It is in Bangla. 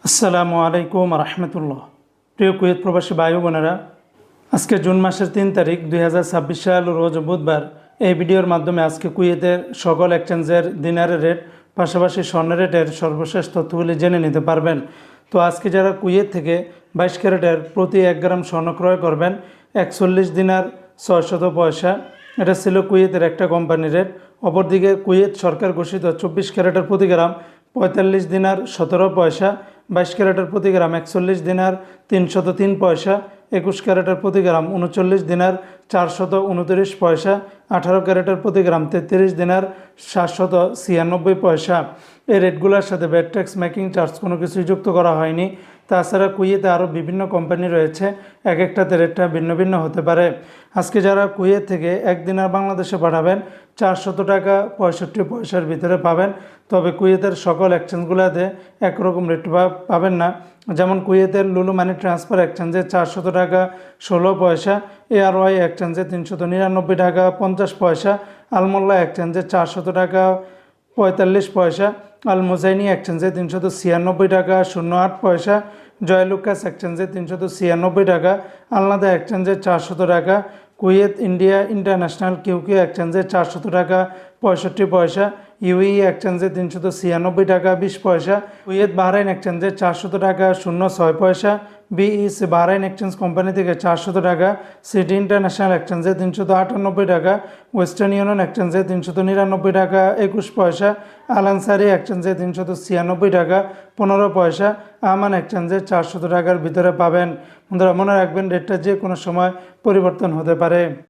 আসসালামু আলাইকুম রহমতুল্লাহ। প্রিয় কুয়েত প্রবাসী ভাই বোনেরা, আজকে জুন মাসের 3 তারিখ 2026 সাল রোজ বুধবার। এই ভিডিওর মাধ্যমে আজকে কুয়েতের সকল এক্সচেঞ্জের দিনারের রেট, পাশাপাশি স্বর্ণের রেটের সর্বশেষ তথ্যগুলি জেনে নিতে পারবেন। তো আজকে যারা কুয়েত থেকে 22 ক্যারেটের প্রতি 1 গ্রাম স্বর্ণ ক্রয় করবেন 41 দিনার 600 পয়সা, এটা ছিল কুয়েতের একটা কোম্পানির রেট। অপরদিকে কুয়েত সরকার ঘোষিত 24 ক্যারেটের প্রতি গ্রাম 45 দিনার 17 পয়সা, 22 ক্যারেটের প্রতি গ্রাম 41 দিনার 303 পয়সা, 21 ক্যারেটের প্রতি গ্রাম 39 দিনার 429 পয়সা, 18 ক্যারেটের প্রতি গ্রাম 33 দিনার 796 পয়সা। এই রেটগুলোর সাথে ভ্যাট ট্যাক্স, মেকিং চার্জ কোনো কিছুই যুক্ত করা হয়নি। তাছাড়া কুয়েতে আরও বিভিন্ন কোম্পানি রয়েছে, এক একটাতে রেটটা ভিন্ন ভিন্ন হতে পারে। আজকে যারা কুয়েত থেকে 1 দিনার বাংলাদেশে পাঠাবেন 400 টাকা 65 পয়সার ভিতরে পাবেন। তবে কুয়েতের সকল এক্সচেঞ্জগুলোতে একরকম রেট পাবেন না। যেমন কুয়েতের লুলু মানি ট্রান্সফার এক্সচেঞ্জে 400 টাকা 16 পয়সা, ARY এক্সচেঞ্জে 399 টাকা 50 পয়সা, আলমোল্লা এক্সচেঞ্জে 400 টাকা 45 পয়সা, আল মুজাইনি এক্সচেঞ্জে 396 টাকা 08 পয়সা, জয়লুকাস এক্সচেঞ্জে 396 টাকা, আলনাদা এক্সচেঞ্জে 400 টাকা, কুয়েত ইন্ডিয়া ইন্টারন্যাশনাল QQ এক্সচেঞ্জে 400 টাকা 65 পয়সা, UAE এক্সচেঞ্জে 396 টাকা 20 পয়সা, কুয়েত বাহরাইন এক্সচেঞ্জে 400 টাকা 06 পয়সা, BEC বাহরাইন এক্সচেঞ্জ কোম্পানি থেকে 400 টাকা, সিটি ইন্টারন্যাশনাল এক্সচেঞ্জে 398 টাকা, ওয়েস্টার্ন ইউনিয়ন এক্সচেঞ্জে 399 টাকা 21 পয়সা, আল আনসারি এক্সচেঞ্জে 396 টাকা 15 পয়সা, আমান এক্সচেঞ্জে 400 টাকার ভিতরে পাবেন। বন্ধুরা মনে রাখবেন, রেটটা যে কোনো সময় পরিবর্তন হতে পারে।